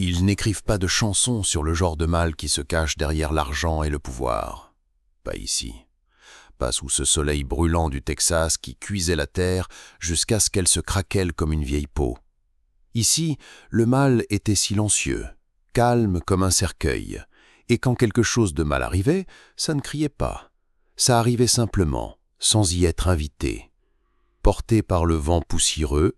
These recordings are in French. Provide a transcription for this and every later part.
Ils n'écrivent pas de chansons sur le genre de mal qui se cache derrière l'argent et le pouvoir. Pas ici. Pas sous ce soleil brûlant du Texas qui cuisait la terre jusqu'à ce qu'elle se craquelle comme une vieille peau. Ici, le mal était silencieux, calme comme un cercueil, et quand quelque chose de mal arrivait, ça ne criait pas. Ça arrivait simplement, sans y être invité. Porté par le vent poussiéreux,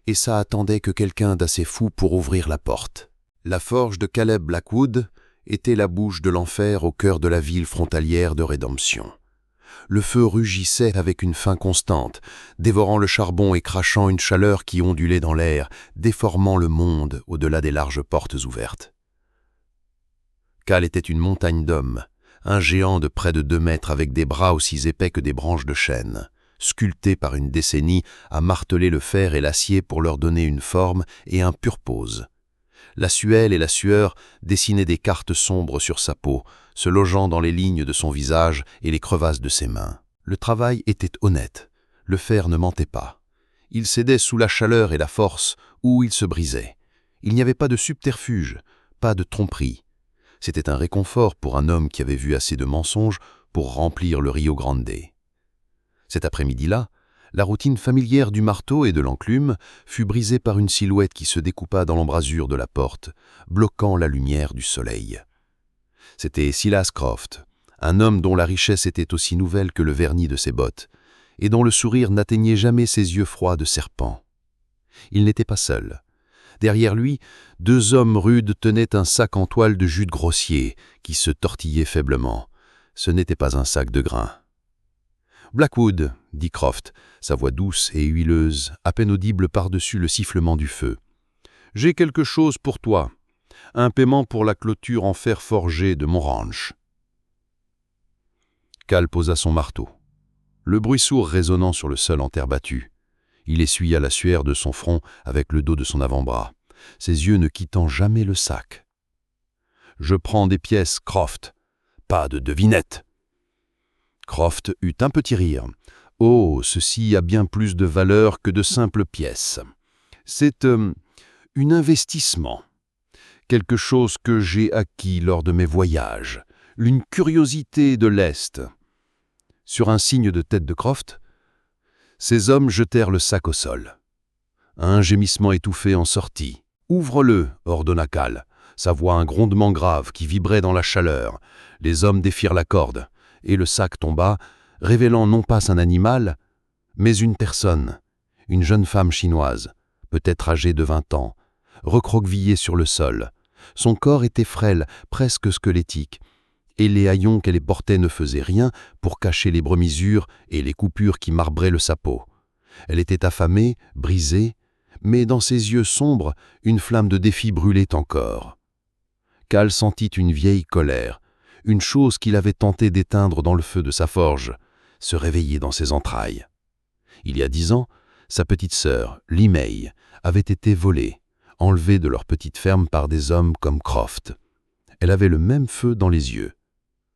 et ça attendait que quelqu'un d'assez fou pour ouvrir la porte. La forge de Caleb Blackwood était la bouche de l'enfer au cœur de la ville frontalière de Rédemption. Le feu rugissait avec une faim constante, dévorant le charbon et crachant une chaleur qui ondulait dans l'air, déformant le monde au-delà des larges portes ouvertes. Cal était une montagne d'hommes, un géant de près de 2 mètres avec des bras aussi épais que des branches de chêne, sculpté par une décennie à marteler le fer et l'acier pour leur donner une forme et un purpose. La suelle et la sueur dessinaient des cartes sombres sur sa peau, se logeant dans les lignes de son visage et les crevasses de ses mains. Le travail était honnête, le fer ne mentait pas. Il cédait sous la chaleur et la force, ou il se brisait. Il n'y avait pas de subterfuge, pas de tromperie. C'était un réconfort pour un homme qui avait vu assez de mensonges pour remplir le Rio Grande. Cet après-midi-là, la routine familière du marteau et de l'enclume fut brisée par une silhouette qui se découpa dans l'embrasure de la porte, bloquant la lumière du soleil. C'était Silas Croft, un homme dont la richesse était aussi nouvelle que le vernis de ses bottes, et dont le sourire n'atteignait jamais ses yeux froids de serpent. Il n'était pas seul. Derrière lui, 2 hommes rudes tenaient un sac en toile de jute grossier qui se tortillait faiblement. Ce n'était pas un sac de grains. « Blackwood », dit Croft, sa voix douce et huileuse, à peine audible par-dessus le sifflement du feu. « J'ai quelque chose pour toi. Un paiement pour la clôture en fer forgé de mon ranch. » Cal posa son marteau. Le bruit sourd résonnant sur le sol en terre battue. Il essuya la sueur de son front avec le dos de son avant-bras, ses yeux ne quittant jamais le sac. « Je prends des pièces, Croft. Pas de devinette. » Croft eut un petit rire. « Oh, ceci a bien plus de valeur que de simples pièces. C'est un investissement. Quelque chose que j'ai acquis lors de mes voyages. Une curiosité de l'Est. » Sur un signe de tête de Croft, ces hommes jetèrent le sac au sol. Un gémissement étouffé en sortit. « Ouvre-le » ordonna Cal, sa voix un grondement grave qui vibrait dans la chaleur. Les hommes défirent la corde, et le sac tomba, révélant non pas un animal, mais une personne, une jeune femme chinoise, peut-être âgée de 20 ans, recroquevillée sur le sol. Son corps était frêle, presque squelettique, et les haillons qu'elle portait ne faisaient rien pour cacher les bremisures et les coupures qui marbraient le sapot. Elle était affamée, brisée, mais dans ses yeux sombres, une flamme de défi brûlait encore. Cal sentit une vieille colère, une chose qu'il avait tenté d'éteindre dans le feu de sa forge, se réveiller dans ses entrailles. Il y a 10 ans, sa petite sœur, Lee May, avait été volée, enlevée de leur petite ferme par des hommes comme Croft. Elle avait le même feu dans les yeux.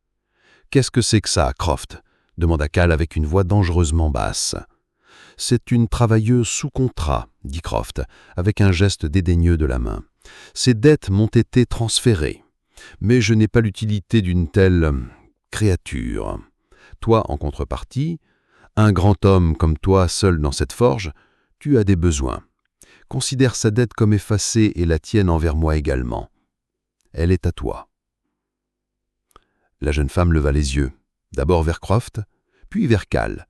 « Qu'est-ce que c'est que ça, Croft ?» demanda Cal avec une voix dangereusement basse. « C'est une travailleuse sous contrat, » dit Croft, avec un geste dédaigneux de la main. « Ses dettes m'ont été transférées, mais je n'ai pas l'utilité d'une telle créature. Toi, en contrepartie, un grand homme comme toi seul dans cette forge, tu as des besoins. Considère sa dette comme effacée et la tienne envers moi également. Elle est à toi. » La jeune femme leva les yeux, d'abord vers Croft, puis vers Cal.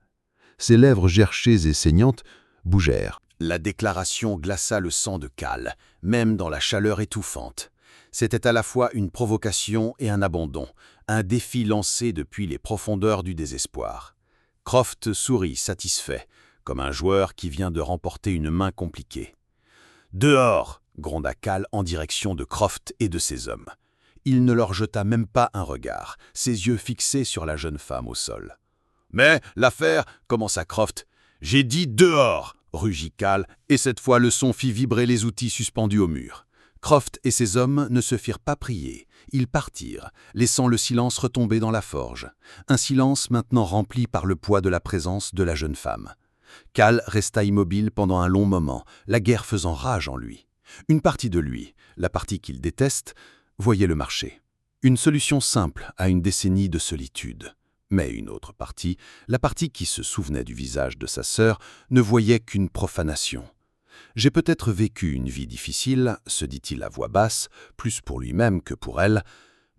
Ses lèvres gerchées et saignantes bougèrent. La déclaration glaça le sang de Cal, même dans la chaleur étouffante. C'était à la fois une provocation et un abandon, un défi lancé depuis les profondeurs du désespoir. Croft sourit satisfait, comme un joueur qui vient de remporter une main compliquée. « Dehors !» gronda Cal en direction de Croft et de ses hommes. Il ne leur jeta même pas un regard, ses yeux fixés sur la jeune femme au sol. « Mais l'affaire, » commença Croft. « J'ai dit dehors !» rugit Cal, et cette fois le son fit vibrer les outils suspendus au mur. Croft et ses hommes ne se firent pas prier. Ils partirent, laissant le silence retomber dans la forge. Un silence maintenant rempli par le poids de la présence de la jeune femme. Cal resta immobile pendant un long moment, la guerre faisant rage en lui. Une partie de lui, la partie qu'il déteste, voyait le marché. Une solution simple à une décennie de solitude. Mais une autre partie, la partie qui se souvenait du visage de sa sœur, ne voyait qu'une profanation. « J'ai peut-être vécu une vie difficile, se dit-il à voix basse, plus pour lui-même que pour elle,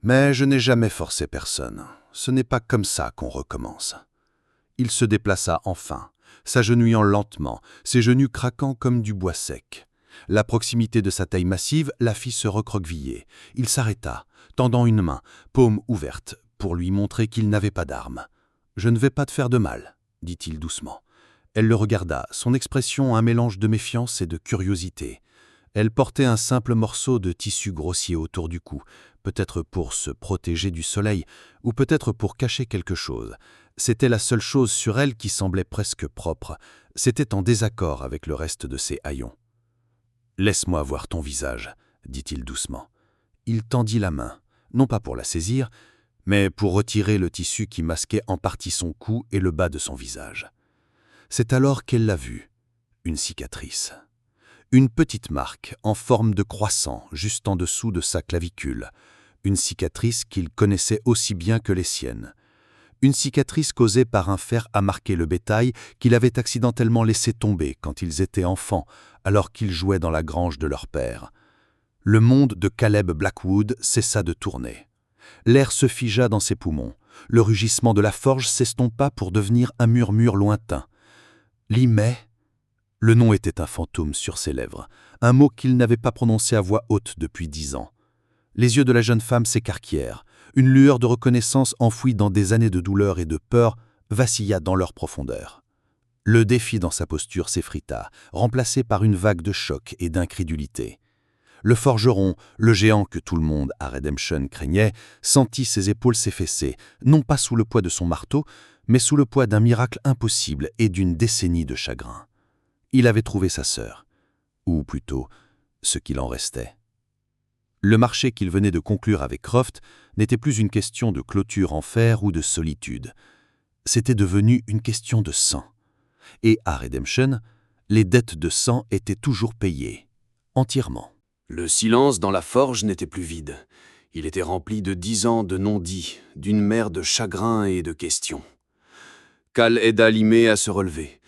mais je n'ai jamais forcé personne. Ce n'est pas comme ça qu'on recommence. » Il se déplaça enfin, s'agenouillant lentement, ses genoux craquant comme du bois sec. La proximité de sa taille massive la fit se recroqueviller. Il s'arrêta, tendant une main, paume ouverte, pour lui montrer qu'il n'avait pas d'arme. « Je ne vais pas te faire de mal, » dit-il doucement. Elle le regarda, son expression un mélange de méfiance et de curiosité. Elle portait un simple morceau de tissu grossier autour du cou, peut-être pour se protéger du soleil, ou peut-être pour cacher quelque chose. C'était la seule chose sur elle qui semblait presque propre. C'était en désaccord avec le reste de ses haillons. « Laisse-moi voir ton visage, » dit-il doucement. Il tendit la main, non pas pour la saisir, mais pour retirer le tissu qui masquait en partie son cou et le bas de son visage. C'est alors qu'elle l'a vu, une cicatrice. Une petite marque en forme de croissant juste en dessous de sa clavicule, une cicatrice qu'il connaissait aussi bien que les siennes. Une cicatrice causée par un fer à marquer le bétail qu'il avait accidentellement laissé tomber quand ils étaient enfants, alors qu'ils jouaient dans la grange de leur père. Le monde de Caleb Blackwood cessa de tourner. L'air se figea dans ses poumons. Le rugissement de la forge s'estompa pour devenir un murmure lointain. Limay. Le nom était un fantôme sur ses lèvres, un mot qu'il n'avait pas prononcé à voix haute depuis 10 ans. Les yeux de la jeune femme s'écarquillèrent. Une lueur de reconnaissance enfouie dans des années de douleur et de peur vacilla dans leur profondeur. Le défi dans sa posture s'effrita, remplacé par une vague de choc et d'incrédulité. Le forgeron, le géant que tout le monde à Redemption craignait, sentit ses épaules s'effacer, non pas sous le poids de son marteau, mais sous le poids d'un miracle impossible et d'une décennie de chagrin. Il avait trouvé sa sœur, ou plutôt, ce qu'il en restait. Le marché qu'il venait de conclure avec Croft n'était plus une question de clôture en fer ou de solitude. C'était devenu une question de sang. Et à Redemption, les dettes de sang étaient toujours payées, entièrement. Le silence dans la forge n'était plus vide. Il était rempli de 10 ans de non-dits, d'une mer de chagrin et de questions. Cal aida Limay à se relever.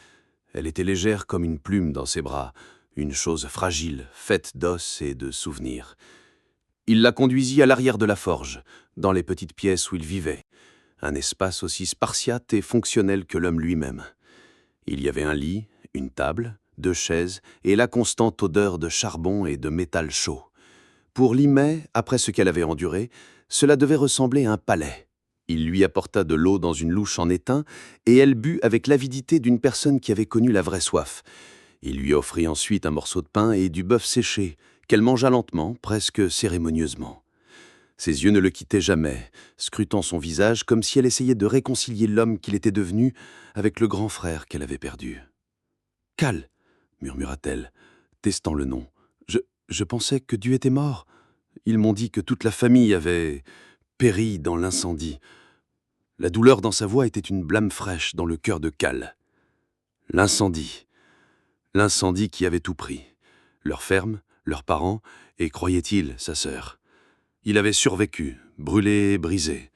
Elle était légère comme une plume dans ses bras, une chose fragile, faite d'os et de souvenirs. Il la conduisit à l'arrière de la forge, dans les petites pièces où il vivait, un espace aussi spartiate et fonctionnel que l'homme lui-même. Il y avait un lit, une table, 2 chaises et la constante odeur de charbon et de métal chaud. Pour Limay, après ce qu'elle avait enduré, cela devait ressembler à un palais. Il lui apporta de l'eau dans une louche en étain et elle but avec l'avidité d'une personne qui avait connu la vraie soif. Il lui offrit ensuite un morceau de pain et du bœuf séché, qu'elle mangea lentement, presque cérémonieusement. Ses yeux ne le quittaient jamais, scrutant son visage comme si elle essayait de réconcilier l'homme qu'il était devenu avec le grand frère qu'elle avait perdu. « Cal !» murmura-t-elle, testant le nom. Je pensais que Dieu était mort. Ils m'ont dit que toute la famille avait péri dans l'incendie. » La douleur dans sa voix était une blâme fraîche dans le cœur de Cal. L'incendie. L'incendie qui avait tout pris. Leur ferme, leurs parents, et croyait-il, sa sœur. Il avait survécu, brûlé et brisé,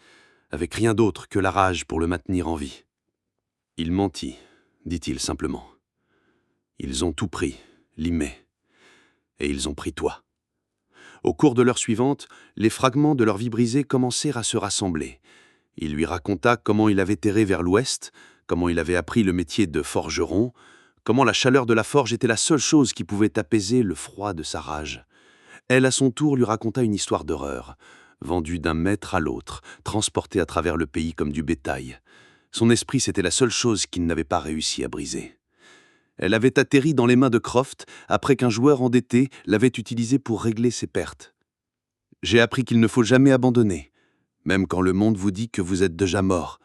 avec rien d'autre que la rage pour le maintenir en vie. « Il mentit, dit-il simplement. Ils ont tout pris, Limay. Et ils ont pris toi. » Au cours de l'heure suivante, les fragments de leur vie brisée commencèrent à se rassembler. Il lui raconta comment il avait erré vers l'ouest, comment il avait appris le métier de forgeron, comment la chaleur de la forge était la seule chose qui pouvait apaiser le froid de sa rage. Elle, à son tour, lui raconta une histoire d'horreur, vendue d'un maître à l'autre, transportée à travers le pays comme du bétail. Son esprit, c'était la seule chose qu'il n'avait pas réussi à briser. Elle avait atterri dans les mains de Croft après qu'un joueur endetté l'avait utilisée pour régler ses pertes. « J'ai appris qu'il ne faut jamais abandonner, même quand le monde vous dit que vous êtes déjà mort, »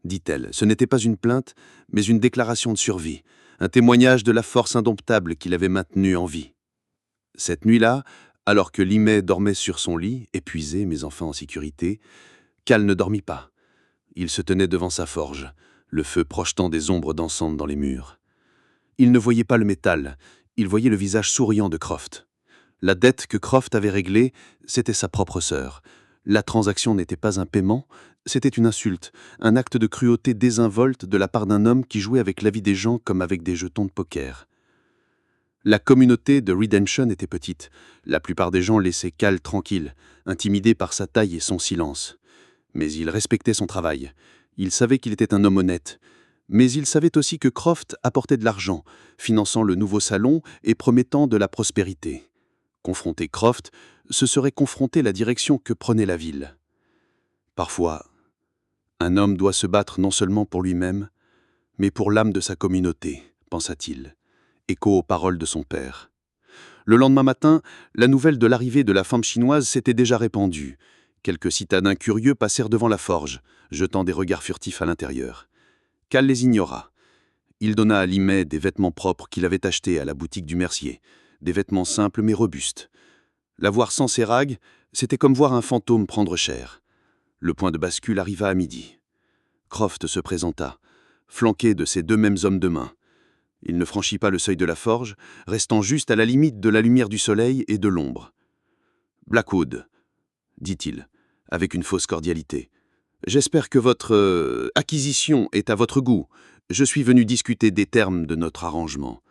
dit-elle. Ce n'était pas une plainte, mais une déclaration de survie, un témoignage de la force indomptable qui l'avait maintenu en vie. Cette nuit-là, alors que Limay dormait sur son lit, épuisé mais enfin en sécurité, Cal ne dormit pas. Il se tenait devant sa forge, le feu projetant des ombres dansantes dans les murs. Il ne voyait pas le métal, il voyait le visage souriant de Croft. La dette que Croft avait réglée, c'était sa propre sœur. La transaction n'était pas un paiement, c'était une insulte, un acte de cruauté désinvolte de la part d'un homme qui jouait avec la vie des gens comme avec des jetons de poker. La communauté de Redemption était petite. La plupart des gens laissaient Cal tranquille, intimidés par sa taille et son silence. Mais ils respectaient son travail. Ils savaient qu'il était un homme honnête. Mais ils savaient aussi que Croft apportait de l'argent, finançant le nouveau salon et promettant de la prospérité. Confronter Croft, ce serait confronter la direction que prenait la ville. Parfois, un homme doit se battre non seulement pour lui-même, mais pour l'âme de sa communauté, pensa-t-il, écho aux paroles de son père. Le lendemain matin, la nouvelle de l'arrivée de la femme chinoise s'était déjà répandue. Quelques citadins curieux passèrent devant la forge, jetant des regards furtifs à l'intérieur. Cal les ignora. Il donna à Li Mei des vêtements propres qu'il avait achetés à la boutique du mercier, des vêtements simples mais robustes. La voir sans ses rags, c'était comme voir un fantôme prendre chair. Le point de bascule arriva à midi. Croft se présenta, flanqué de ces deux mêmes hommes de main. Il ne franchit pas le seuil de la forge, restant juste à la limite de la lumière du soleil et de l'ombre. « Blackwood, dit-il, avec une fausse cordialité. J'espère que votre acquisition est à votre goût. Je suis venu discuter des termes de notre arrangement.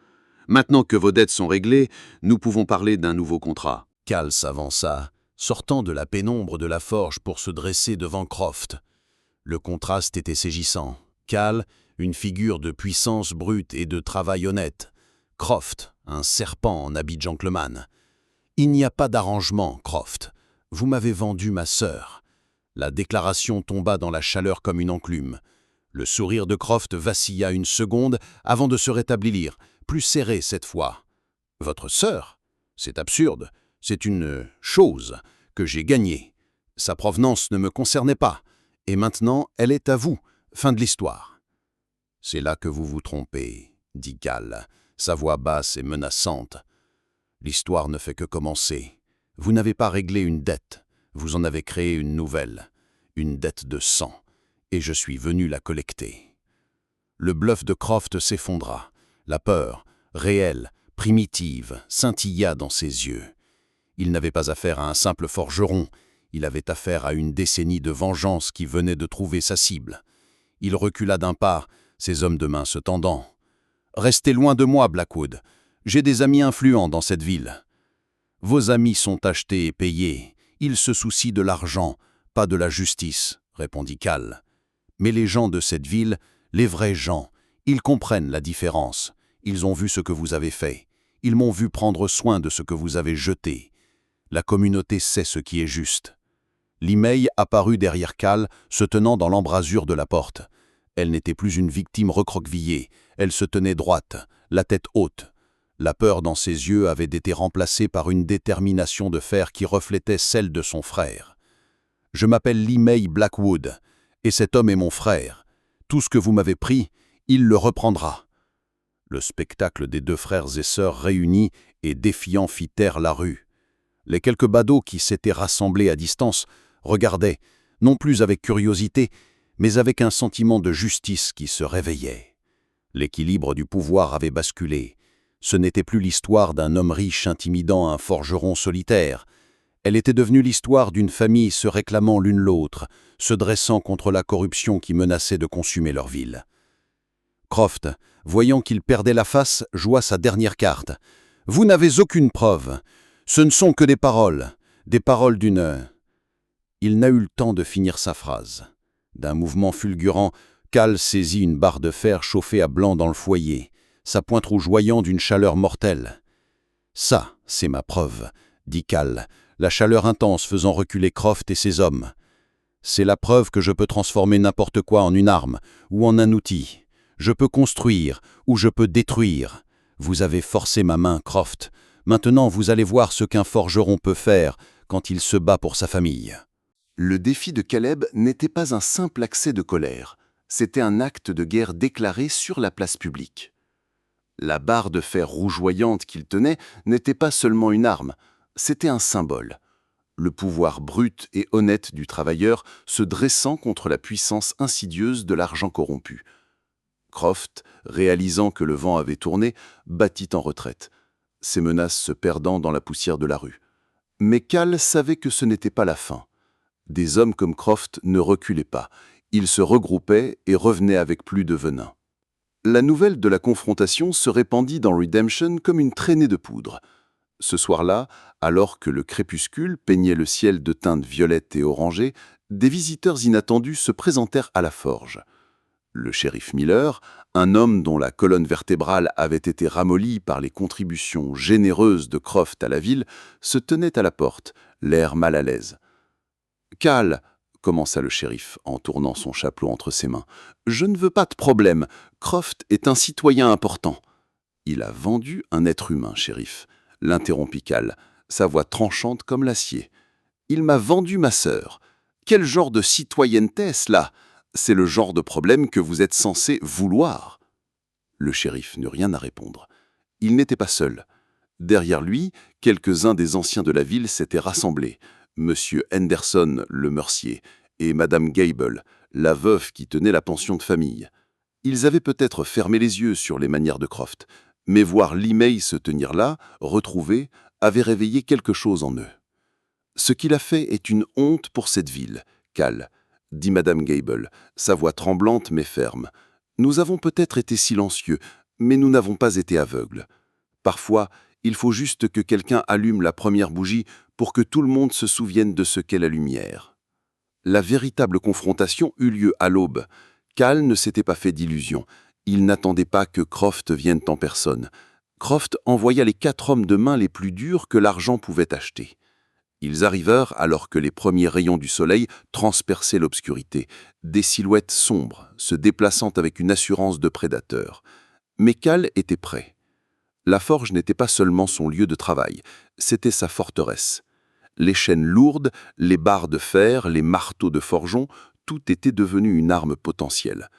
Maintenant que vos dettes sont réglées, nous pouvons parler d'un nouveau contrat. » Cal s'avança, sortant de la pénombre de la forge pour se dresser devant Croft. Le contraste était saisissant. Cal, une figure de puissance brute et de travail honnête. Croft, un serpent en habit gentleman. « Il n'y a pas d'arrangement, Croft. Vous m'avez vendu ma sœur. » La déclaration tomba dans la chaleur comme une enclume. Le sourire de Croft vacilla une seconde avant de se rétablir, plus serré cette fois. « Votre sœur ? C'est absurde. C'est une chose que j'ai gagnée. Sa provenance ne me concernait pas. Et maintenant, elle est à vous. Fin de l'histoire. » « C'est là que vous vous trompez, » dit Cal, sa voix basse et menaçante. « L'histoire ne fait que commencer. Vous n'avez pas réglé une dette. Vous en avez créé une nouvelle. Une dette de sang. Et je suis venu la collecter. » Le bluff de Croft s'effondra. La peur, réelle, primitive, scintilla dans ses yeux. Il n'avait pas affaire à un simple forgeron. Il avait affaire à une décennie de vengeance qui venait de trouver sa cible. Il recula d'un pas, ses hommes de main se tendant. « Restez loin de moi, Blackwood. J'ai des amis influents dans cette ville. » « Vos amis sont achetés et payés. Ils se soucient de l'argent, pas de la justice, » répondit Cal. « Mais les gens de cette ville, les vrais gens, ils comprennent la différence. Ils ont vu ce que vous avez fait. Ils m'ont vu prendre soin de ce que vous avez jeté. La communauté sait ce qui est juste. » Li Mei apparut derrière Cal, se tenant dans l'embrasure de la porte. Elle n'était plus une victime recroquevillée. Elle se tenait droite, la tête haute. La peur dans ses yeux avait été remplacée par une détermination de fer qui reflétait celle de son frère. « Je m'appelle Li Mei Blackwood, et cet homme est mon frère. Tout ce que vous m'avez pris, il le reprendra. » Le spectacle des deux frères et sœurs réunis et défiants fit taire la rue. Les quelques badauds qui s'étaient rassemblés à distance regardaient, non plus avec curiosité, mais avec un sentiment de justice qui se réveillait. L'équilibre du pouvoir avait basculé. Ce n'était plus l'histoire d'un homme riche intimidant un forgeron solitaire. Elle était devenue l'histoire d'une famille se réclamant l'une l'autre, se dressant contre la corruption qui menaçait de consumer leur ville. Croft, voyant qu'il perdait la face, joua sa dernière carte. « Vous n'avez aucune preuve. Ce ne sont que des paroles d'une... » Il n'a eu le temps de finir sa phrase. D'un mouvement fulgurant, Cal saisit une barre de fer chauffée à blanc dans le foyer, sa pointe rougeoyant d'une chaleur mortelle. « Ça, c'est ma preuve, » dit Cal, la chaleur intense faisant reculer Croft et ses hommes. « C'est la preuve que je peux transformer n'importe quoi en une arme ou en un outil. Je peux construire ou je peux détruire. Vous avez forcé ma main, Croft. Maintenant, vous allez voir ce qu'un forgeron peut faire quand il se bat pour sa famille. » Le défi de Caleb n'était pas un simple accès de colère, c'était un acte de guerre déclaré sur la place publique. La barre de fer rougeoyante qu'il tenait n'était pas seulement une arme, c'était un symbole. Le pouvoir brut et honnête du travailleur se dressant contre la puissance insidieuse de l'argent corrompu. Croft, réalisant que le vent avait tourné, battit en retraite. ses menaces se perdant dans la poussière de la rue. Mais Cal savait que ce n'était pas la fin. Des hommes comme Croft ne reculaient pas. Ils se regroupaient et revenaient avec plus de venin. La nouvelle de la confrontation se répandit dans Redemption comme une traînée de poudre. Ce soir-là, alors que le crépuscule peignait le ciel de teintes violettes et orangées, des visiteurs inattendus se présentèrent à la forge. Le shérif Miller, un homme dont la colonne vertébrale avait été ramollie par les contributions généreuses de Croft à la ville, se tenait à la porte, l'air mal à l'aise. « Cal, » commença le shérif en tournant son chapeau entre ses mains, « je ne veux pas de problème. Croft est un citoyen important. »« Il a vendu un être humain, shérif, » l'interrompit Cal, sa voix tranchante comme l'acier. « Il m'a vendu ma sœur. Quel genre de citoyenneté est-ce là ? C'est le genre de problème que vous êtes censé vouloir. » Le shérif n'eut rien à répondre. Il n'était pas seul. Derrière lui, quelques-uns des anciens de la ville s'étaient rassemblés. Monsieur Henderson, le mercier, et Madame Gable, la veuve qui tenait la pension de famille. Ils avaient peut-être fermé les yeux sur les manières de Croft, mais voir Lee se tenir là, retrouvé, avait réveillé quelque chose en eux. « Ce qu'il a fait est une honte pour cette ville, Cal, » dit Madame Gable, sa voix tremblante mais ferme. « Nous avons peut-être été silencieux, mais nous n'avons pas été aveugles. Parfois, il faut juste que quelqu'un allume la première bougie pour que tout le monde se souvienne de ce qu'est la lumière. » La véritable confrontation eut lieu à l'aube. Cal ne s'était pas fait d'illusions. Il n'attendait pas que Croft vienne en personne. Croft envoya les 4 hommes de main les plus durs que l'argent pouvait acheter. Ils arrivèrent alors que les premiers rayons du soleil transperçaient l'obscurité, des silhouettes sombres, se déplaçant avec une assurance de prédateurs. Mais Cal était prêt. La forge n'était pas seulement son lieu de travail, c'était sa forteresse. Les chaînes lourdes, les barres de fer, les marteaux de forgeron, tout était devenu une arme potentielle.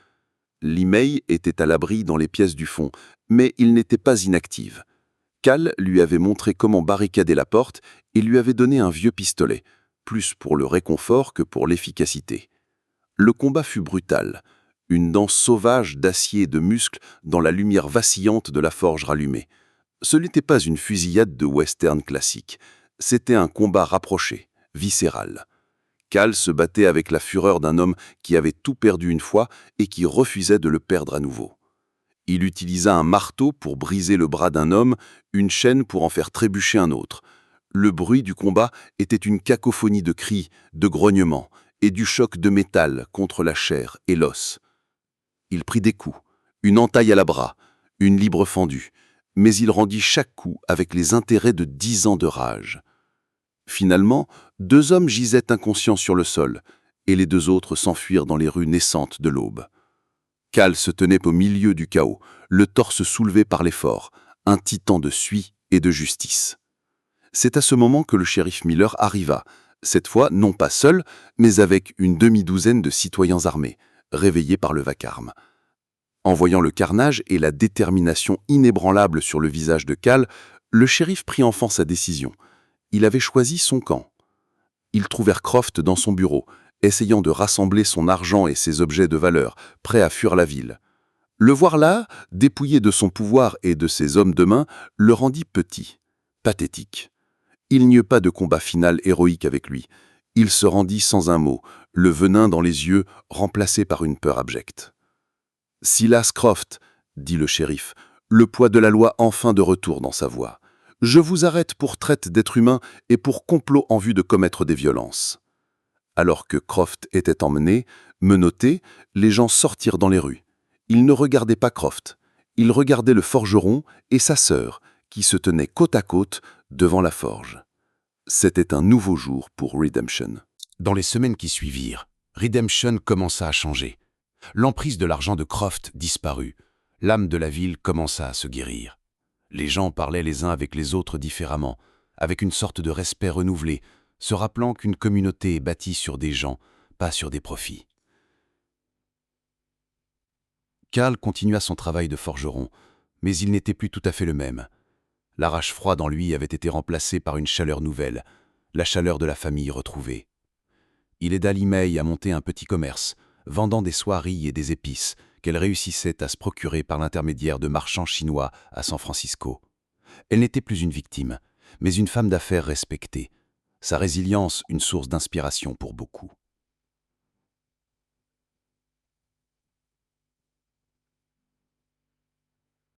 Lee était à l'abri dans les pièces du fond, mais il n'était pas inactive. Cal lui avait montré comment barricader la porte et lui avait donné un vieux pistolet, plus pour le réconfort que pour l'efficacité. Le combat fut brutal, une danse sauvage d'acier et de muscles dans la lumière vacillante de la forge rallumée. Ce n'était pas une fusillade de western classique, c'était un combat rapproché, viscéral. Cal se battait avec la fureur d'un homme qui avait tout perdu une fois et qui refusait de le perdre à nouveau. Il utilisa un marteau pour briser le bras d'un homme, une chaîne pour en faire trébucher un autre. Le bruit du combat était une cacophonie de cris, de grognements et du choc de métal contre la chair et l'os. Il prit des coups, une entaille à la bras, une libre fendue, mais il rendit chaque coup avec les intérêts de 10 ans de rage. Finalement, 2 hommes gisaient inconscients sur le sol, et les 2 autres s'enfuirent dans les rues naissantes de l'aube. Cal se tenait au milieu du chaos, le torse soulevé par l'effort, un titan de suie et de justice. C'est à ce moment que le shérif Miller arriva, cette fois non pas seul, mais avec une demi-douzaine de citoyens armés, réveillés par le vacarme. En voyant le carnage et la détermination inébranlable sur le visage de Cal, le shérif prit enfin sa décision. Il avait choisi son camp. Ils trouvèrent Croft dans son bureau, essayant de rassembler son argent et ses objets de valeur, prêt à fuir la ville. Le voir là, dépouillé de son pouvoir et de ses hommes de main, le rendit petit, pathétique. Il n'y eut pas de combat final héroïque avec lui. Il se rendit sans un mot, le venin dans les yeux, remplacé par une peur abjecte. « Silas Croft, » dit le shérif, le poids de la loi enfin de retour dans sa voix. « Je vous arrête pour traite d'êtres humains et pour complot en vue de commettre des violences. » Alors que Croft était emmené, menotté, les gens sortirent dans les rues. Ils ne regardaient pas Croft. Ils regardaient le forgeron et sa sœur, qui se tenaient côte à côte devant la forge. C'était un nouveau jour pour Redemption. Dans les semaines qui suivirent, Redemption commença à changer. L'emprise de l'argent de Croft disparut. L'âme de la ville commença à se guérir. Les gens parlaient les uns avec les autres différemment, avec une sorte de respect renouvelé, se rappelant qu'une communauté est bâtie sur des gens, pas sur des profits. Cal continua son travail de forgeron, mais il n'était plus tout à fait le même. La rage froide en lui avait été remplacée par une chaleur nouvelle, la chaleur de la famille retrouvée. Il aida Lee à monter un petit commerce, vendant des soieries et des épices qu'elle réussissait à se procurer par l'intermédiaire de marchands chinois à San Francisco. Elle n'était plus une victime, mais une femme d'affaires respectée. Sa résilience, une source d'inspiration pour beaucoup.